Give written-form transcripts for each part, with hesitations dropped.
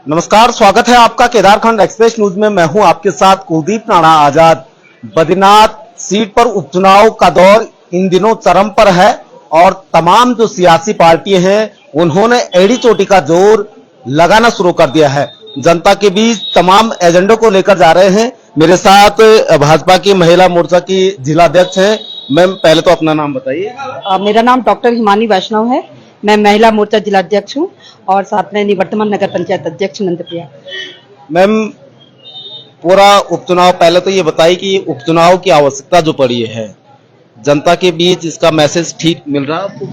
नमस्कार, स्वागत है आपका केदारखंड एक्सप्रेस न्यूज में। मैं हूं आपके साथ कुलदीप राणा आजाद। बद्रीनाथ सीट पर उपचुनाव का दौर इन दिनों चरम पर है और तमाम जो सियासी पार्टी हैं उन्होंने एड़ी चोटी का जोर लगाना शुरू कर दिया है। जनता के बीच तमाम एजेंडों को लेकर जा रहे हैं। मेरे साथ भाजपा की महिला मोर्चा की जिला अध्यक्ष हैं। मैम, पहले तो अपना नाम बताइए। मेरा नाम डॉक्टर हिमानी वैष्णव है। मैं महिला मोर्चा जिला अध्यक्ष हूँ और साथ में निवर्तमान नगर पंचायत अध्यक्ष नंदप्रिया। मैम, पूरा उपचुनाव, पहले तो ये बताइए कि उपचुनाव की आवश्यकता जो पड़ी है जनता के बीच, इसका मैसेज ठीक मिल रहा है आपको?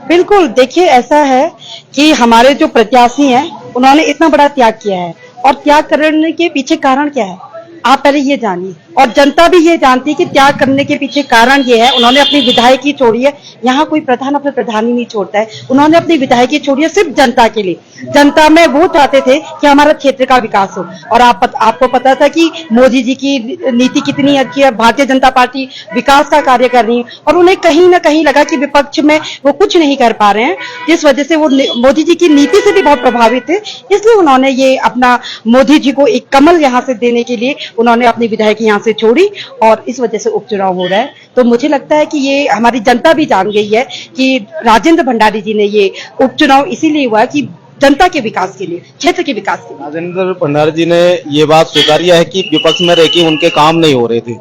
बिल्कुल, देखिए ऐसा है कि हमारे जो प्रत्याशी हैं उन्होंने इतना बड़ा त्याग किया है और त्याग करने के पीछे कारण क्या है आप पहले ये जानिए, और जनता भी ये जानती है कि त्याग करने के पीछे कारण ये है। उन्होंने अपनी विधायकी छोड़ी है। यहाँ कोई प्रधान अपने प्रधानी नहीं छोड़ता है। उन्होंने अपनी विधायकी छोड़ी है सिर्फ जनता के लिए। जनता में वो चाहते थे कि हमारा क्षेत्र का विकास हो। और आपको पता था कि मोदी जी की नीति कितनी अच्छी है। भारतीय जनता पार्टी विकास का कार्य कर रही है और उन्हें कहीं ना कहीं लगा कि विपक्ष में वो कुछ नहीं कर पा रहे हैं, जिस वजह से वो मोदी जी की नीति से भी बहुत प्रभावित थे। इसलिए उन्होंने ये अपना मोदी जी को एक कमल यहाँ से देने के लिए उन्होंने अपनी विधायकी यहाँ से छोड़ी और इस वजह से उपचुनाव हो रहा है। तो मुझे लगता है कि ये हमारी जनता भी जान गई है कि राजेंद्र भंडारी जी ने ये उपचुनाव इसीलिए हुआ कि जनता के विकास के लिए, क्षेत्र के विकास के लिए। राजेंद्र भंडारी जी ने ये बात स्वीकारी है कि विपक्ष में रह के उनके काम नहीं हो रहे थे,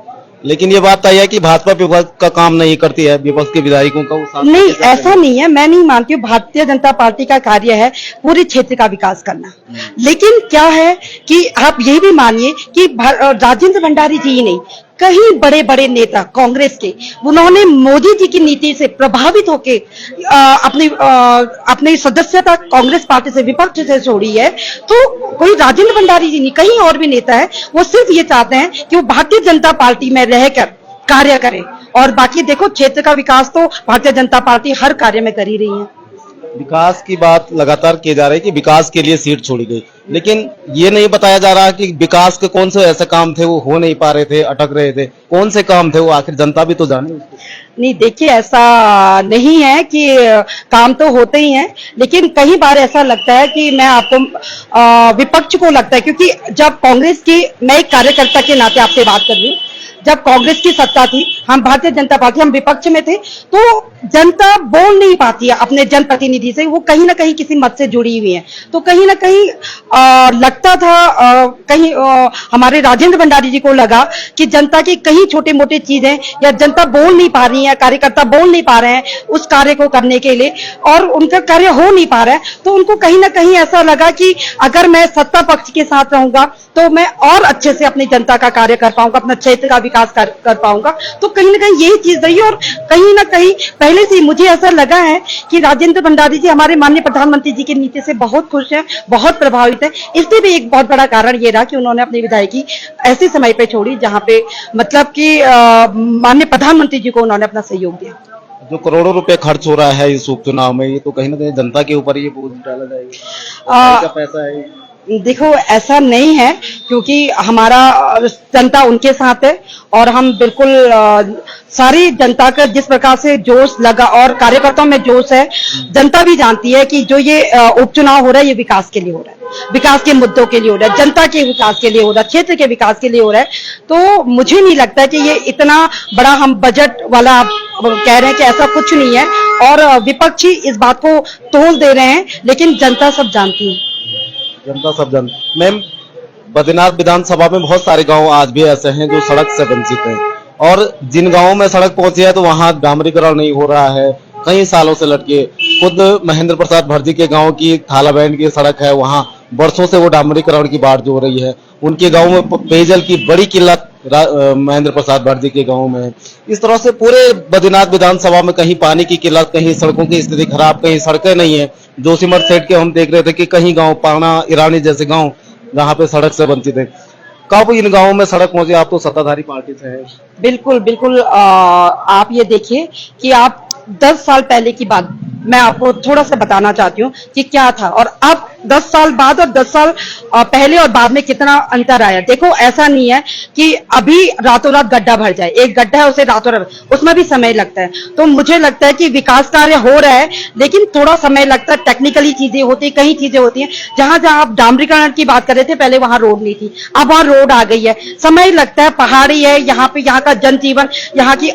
लेकिन ये बात तय है कि भाजपा विपक्ष का काम नहीं करती है, विपक्ष के विधायकों का वो साथ नहीं, ऐसा नहीं है। मैं नहीं मानती हूँ। भारतीय जनता पार्टी का कार्य है पूरे क्षेत्र का विकास करना। लेकिन क्या है कि आप ये भी मानिए कि राजेंद्र भंडारी जी ही नहीं, कई बड़े बड़े नेता कांग्रेस के, उन्होंने मोदी जी की नीति से प्रभावित होके अपनी सदस्यता कांग्रेस पार्टी से, विपक्ष से छोड़ी है। तो कोई राजेंद्र भंडारी जी नहीं, कहीं और भी नेता है, वो सिर्फ ये चाहते हैं कि वो भारतीय जनता पार्टी में रहकर कार्य करें। और बाकी देखो, क्षेत्र का विकास तो भारतीय जनता पार्टी हर कार्य में कर ही रही है। विकास की बात लगातार की जा रही है कि विकास के लिए सीट छोड़ी गई, लेकिन ये नहीं बताया जा रहा कि विकास के कौन से ऐसे काम थे वो हो नहीं पा रहे थे, अटक रहे थे। कौन से काम थे वो, आखिर जनता भी तो जाने। नहीं, देखिए ऐसा नहीं है कि काम तो होते ही हैं, लेकिन कई बार ऐसा लगता है कि मैं आपको विपक्ष को लगता है, क्योंकि जब कांग्रेस की, मैं एक कार्यकर्ता के नाते आपसे बात कर रही हूँ, जब कांग्रेस की सत्ता थी, हम भारतीय जनता पार्टी, हम विपक्ष में थे, तो जनता बोल नहीं पाती है अपने जनप्रतिनिधि से। वो कहीं ना कहीं किसी मत से जुड़ी हुई है। तो कहीं ना कहीं लगता था, कहीं हमारे राजेंद्र भंडारी जी को लगा कि जनता की कहीं छोटे मोटे चीजें या जनता बोल नहीं पा रही है, कार्यकर्ता बोल नहीं पा रहे हैं उस कार्य को करने के लिए, और उनका कार्य हो नहीं पा रहा है। तो उनको कहीं ना कहीं ऐसा लगा कि अगर मैं सत्ता पक्ष के साथ रहूंगा तो मैं और अच्छे से अपनी जनता का कार्य कर पाऊंगा, अपना क्षेत्र का विकास कर पाऊंगा। तो कहीं ना कहीं यही चीज रही। और कहीं ना कहीं पहले से मुझे ऐसा लगा है कि राजेंद्र भंडारी जी हमारे माननीय प्रधानमंत्री जी की नीति से बहुत खुश हैं, बहुत प्रभावित हैं। इसलिए भी एक बहुत बड़ा कारण ये रहा कि उन्होंने अपनी विधायकी ऐसे समय पे छोड़ी जहां पे मतलब कि माननीय प्रधानमंत्री जी को उन्होंने अपना सहयोग दिया। जो करोड़ों रुपए खर्च हो रहा है इस उपचुनाव में, ये तो कहीं ना कहीं जनता के ऊपर ये बोझ डाला जाएगा। पैसा है, देखो ऐसा नहीं है, क्योंकि हमारा जनता उनके साथ है और हम बिल्कुल सारी जनता का जिस प्रकार से जोश लगा और कार्यकर्ताओं में जोश है, जनता भी जानती है कि जो ये उपचुनाव हो रहा है ये विकास के लिए हो रहा है, विकास के मुद्दों के लिए हो रहा है, जनता के विकास के लिए हो रहा है, क्षेत्र के विकास के लिए हो रहा है। तो मुझे नहीं लगता कि ये इतना बड़ा हम बजट वाला आप कह रहे हैं कि ऐसा कुछ नहीं है। और विपक्षी इस बात को तोल दे रहे हैं, लेकिन जनता सब जानती है। जनता सब जानती। मैम, बद्रीनाथ विधानसभा में बहुत सारे गांव आज भी ऐसे हैं जो सड़क से वंचित हैं, और जिन गांवों में सड़क पहुंची है तो वहां डामरीकरण नहीं हो रहा है कई सालों से लटके। खुद महेंद्र प्रसाद भर्जी के गांव की थालाबैंड की सड़क है, वहां वर्षों से वो डामरीकरण की बात जो हो रही है। उनके गांव में पेयजल की बड़ी किल्लत महेंद्र प्रसाद भर्जी के गांव में है। इस तरह से पूरे बद्रीनाथ विधानसभा में कहीं पानी की किल्लत, कहीं सड़कों की स्थिति खराब, कहीं सड़कें नहीं है। जोशीमठ सेठ के हम देख रहे थे कि कहीं गांव, पाना, ईरानी जैसे गांव जहां पे सड़क से वंचित है। कब इन गांवों में सड़क पहुंचे? आप तो सत्ताधारी पार्टी से हैं। बिल्कुल बिल्कुल। आप ये देखिए कि आप 10 साल पहले की बात मैं आपको थोड़ा सा बताना चाहती हूँ कि क्या था और अब 10 साल बाद और 10 साल पहले और बाद में कितना अंतर आया। देखो ऐसा नहीं है कि अभी रातों रात गड्ढा भर जाए, एक गड्ढा है उसे रातों रात, उसमें भी समय लगता है। तो मुझे लगता है कि विकास कार्य हो रहा है लेकिन थोड़ा समय लगता है, टेक्निकली चीजें होती है, कई चीजें होती हैं। जहां जहां आप डामरीकरण की बात कर रहे थे, पहले वहां रोड नहीं थी, अब वहां रोड आ गई है, समय लगता है, पहाड़ी है यहाँ पे, यहाँ का जनजीवन, यहाँ की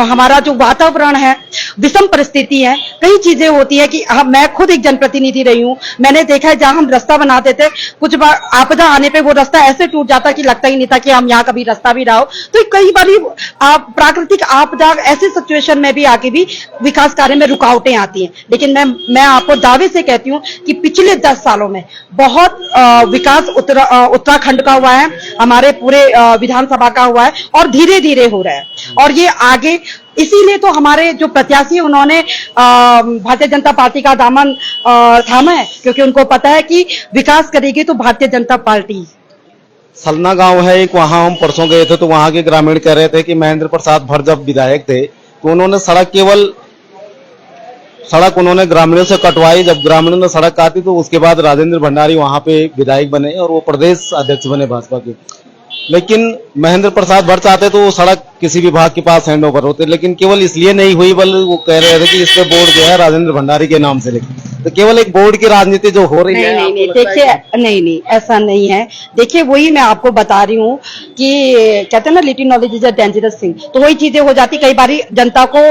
हमारा जो वातावरण है, विषम परिस्थिति है, कई चीजें होती है कि मैं खुद एक जनप्रतिनिधि रही हूं, मैंने देखा है जहां हम रास्ता बनाते थे, कुछ बार आपदा आने पे वो रास्ता ऐसे टूट जाता कि लगता ही नहीं था कि हम यहाँ कभी रास्ता भी रहा हो। तो कई बार प्राकृतिक आपदा ऐसे सिचुएशन में भी आके भी विकास कार्य में रुकावटें आती हैं। लेकिन मैं आपको दावे से कहती हूँ कि पिछले 10 सालों में बहुत विकास उत्तराखंड का हुआ है, हमारे पूरे विधानसभा का हुआ है और धीरे धीरे हो रहा है। और ये आगे इसीलिए तो हमारे जो प्रत्याशी हैं उन्होंने भारतीय जनता पार्टी का दामन थामा है, क्योंकि उनको पता है कि विकास करेगी तो भारतीय जनता पार्टी। सलना गांव है एक, वहां हम परसों गए थे तो वहां के ग्रामीण कह रहे थे कि महेंद्र प्रसाद भट्ट जब विधायक थे तो उन्होंने सड़क उन्होंने ग्रामीणों से कटवाई। जब ग्रामीणों ने सड़क काटी तो उसके बाद राजेंद्र भंडारी वहां पे विधायक बने और वो प्रदेश अध्यक्ष बने भाजपा के। लेकिन महेंद्र प्रसाद भट्ट चाहते तो वो सड़क किसी विभाग के पास हैंड ओवर होते, लेकिन केवल इसलिए नहीं हुई, बल्कि वो कह रहे थे कि इस पे बोर्ड जो है राजेंद्र भंडारी के नाम से लिखे। तो केवल एक बोर्ड की राजनीति जो हो रही है। नहीं, देखिए, नहीं ऐसा नहीं है। देखिए वही मैं आपको बता रही हूँ कि कहते हैं ना, little knowledge is a dangerous thing. तो वही चीजें हो जाती, कई बार जनता को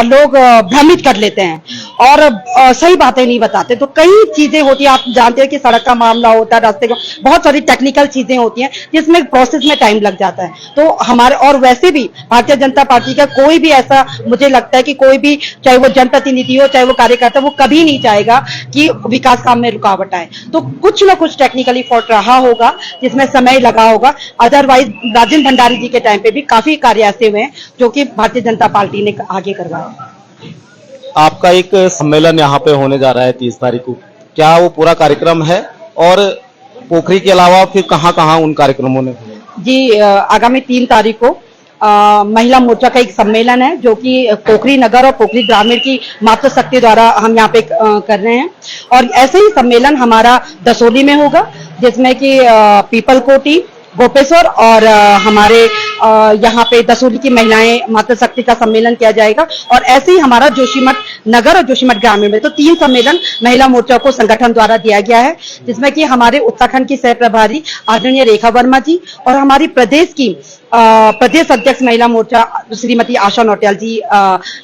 लोग भ्रमित कर लेते हैं और सही बातें नहीं बताते। तो कई चीजें होती है, आप जानते हैं कि सड़क का मामला होता है, रास्ते का, बहुत सारी टेक्निकल चीजें होती हैं जिसमें प्रोसेस में टाइम लग जाता है। तो हमारे, और वैसे भी भारतीय जनता पार्टी का कोई भी ऐसा, मुझे लगता है कि कोई भी, चाहे वो जनप्रतिनिधि हो चाहे वो कार्यकर्ता, वो कभी नहीं चाहेगा कि विकास काम में रुकावट आए। तो कुछ ना कुछ टेक्निकली फॉल्ट रहा होगा जिसमें समय लगा होगा। अदरवाइज राजेंद्र भंडारी जी के टाइम पे भी काफी कार्य ऐसे हुए हैं जो कि भारतीय जनता पार्टी ने आगे करवाया। आपका एक सम्मेलन यहाँ पे होने जा रहा है 30 तारीख को, क्या वो पूरा कार्यक्रम है? और पोखरी के अलावा फिर कहाँ कहाँ उन कार्यक्रमों ने? जी, आगामी 3 तारीख को महिला मोर्चा का एक सम्मेलन है जो कि पोखरी नगर और पोखरी ग्रामीण की मातृशक्ति द्वारा हम यहाँ पे कर रहे हैं। और ऐसे ही सम्मेलन हमारा दसोली में होगा, जिसमें कि पीपल कोटी, गोपेश्वर और हमारे यहाँ पे दसोली की महिलाएं मातृशक्ति का सम्मेलन किया जाएगा। और ऐसे ही हमारा जोशीमठ नगर और जोशीमठ ग्रामीण में, तो 3 सम्मेलन महिला मोर्चा को संगठन द्वारा दिया गया है, जिसमें कि हमारे उत्तराखंड की सह प्रभारी आदरणीय रेखा वर्मा जी और हमारी प्रदेश की प्रदेश अध्यक्ष महिला मोर्चा श्रीमती आशा नौटियाल जी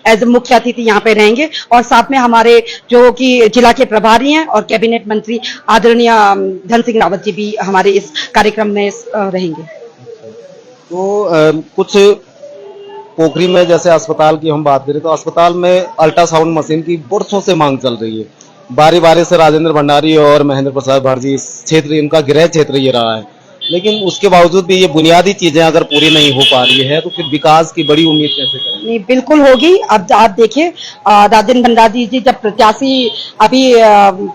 एज मुख्य अतिथि यहाँ पे रहेंगे। और साथ में हमारे जो कि जिला के प्रभारी हैं और कैबिनेट मंत्री आदरणीय धन सिंह रावत जी भी हमारे इस कार्यक्रम में रहेंगे। तो कुछ पोखरी में जैसे अस्पताल की हम बात करें तो अस्पताल में अल्ट्रासाउंड मशीन की वर्षों से मांग चल रही है। बारी बारी से राजेंद्र भंडारी और महेंद्र प्रसाद भट्ट जी, इस क्षेत्र इनका गृह क्षेत्र ये रहा है, लेकिन उसके बावजूद भी ये बुनियादी चीजें अगर पूरी नहीं हो पा रही है तो फिर विकास की बड़ी उम्मीद कैसे करें? नहीं, बिल्कुल होगी। अब आप देखिए, राजेंद्र भंडारी जी जब प्रत्याशी अभी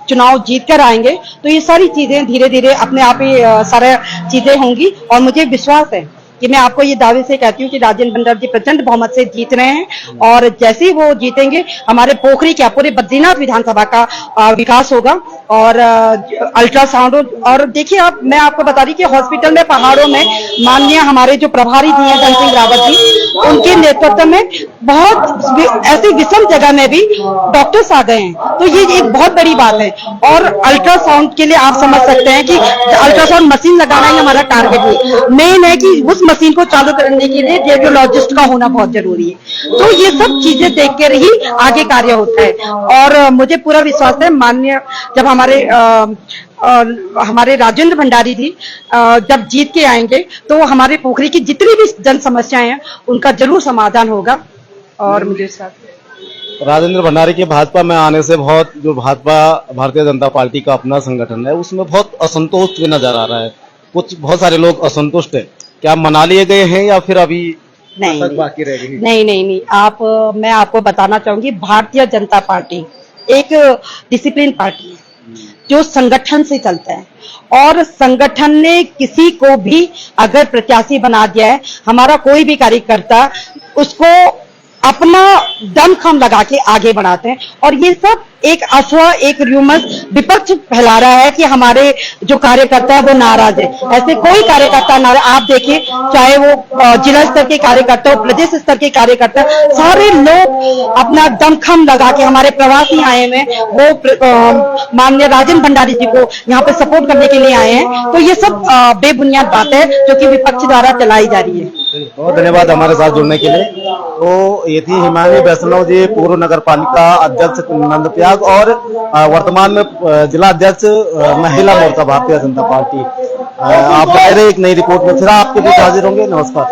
चुनाव जीत कर आएंगे तो ये सारी चीजें धीरे धीरे अपने आप ही सारी चीजें होंगी। और मुझे विश्वास है कि मैं आपको ये दावे से कहती हूँ कि राजेंद्र भंडारी जी प्रचंड बहुमत से जीत रहे हैं और जैसे ही वो जीतेंगे हमारे पोखरी क्या पूरे बद्रीनाथ विधानसभा का विकास होगा। और अल्ट्रासाउंड, और देखिए आप, मैं आपको बता रही कि हॉस्पिटल में पहाड़ों में माननीय हमारे जो प्रभारी जी हैं धन सिंह रावत जी, उनके नेतृत्व में बहुत ऐसी विषम जगह में भी डॉक्टर्स आ गए हैं। तो ये एक बहुत बड़ी बात है। और अल्ट्रासाउंड के लिए आप समझ सकते हैं कि अल्ट्रासाउंड मशीन लगाना ही हमारा टारगेट है। मेन है कि उस मशीन को चालू करने के लिए रेडियोलॉजिस्ट का होना बहुत जरूरी है। तो ये सब चीजें देख कर ही आगे कार्य होता है। और मुझे पूरा विश्वास है, माननीय जब हमारे राजेंद्र भंडारी जी जब जीत के आएंगे तो हमारे पोखरी की जितनी भी जन समस्याएं हैं उनका जरूर समाधान होगा। और मुझे साथ राजेंद्र भंडारी के भाजपा में आने से बहुत, जो भाजपा भारतीय जनता पार्टी का अपना संगठन है उसमें बहुत असंतोष भी नजर आ रहा है। बहुत सारे लोग असंतुष्ट है। क्या मना लिए गए हैं या फिर अभी नहीं बाकी रह गई? नहीं, मैं आपको बताना चाहूंगी, भारतीय जनता पार्टी एक डिसिप्लिन पार्टी है जो संगठन से चलता है। और संगठन ने किसी को भी अगर प्रत्याशी बना दिया है, हमारा कोई भी कार्यकर्ता उसको अपना दमखम लगा के आगे बढ़ाते हैं। और ये सब एक अफवाह, एक र्यूमर्स विपक्ष फैला रहा है कि हमारे जो कार्यकर्ता है वो नाराज है। ऐसे कोई कार्यकर्ता नाराज, आप देखिए चाहे वो जिला स्तर के कार्यकर्ता हो, प्रदेश स्तर के कार्यकर्ता, सारे लोग अपना दमखम लगा के, हमारे प्रवासी आए हुए हैं वो माननीय राजन भंडारी जी को यहाँ पे सपोर्ट करने के लिए आए हैं। तो ये सब बेबुनियाद बात है जो कि विपक्ष द्वारा चलाई जा रही है। बहुत धन्यवाद हमारे साथ जुड़ने के लिए। तो ये थी हिमानी वैष्णव जी, पूर्व नगर पालिका अध्यक्ष नंदप्रयाग और वर्तमान में जिला अध्यक्ष महिला मोर्चा भारतीय जनता पार्टी। आप एक नई रिपोर्ट में फिर आपके बीच हाजिर होंगे। नमस्कार।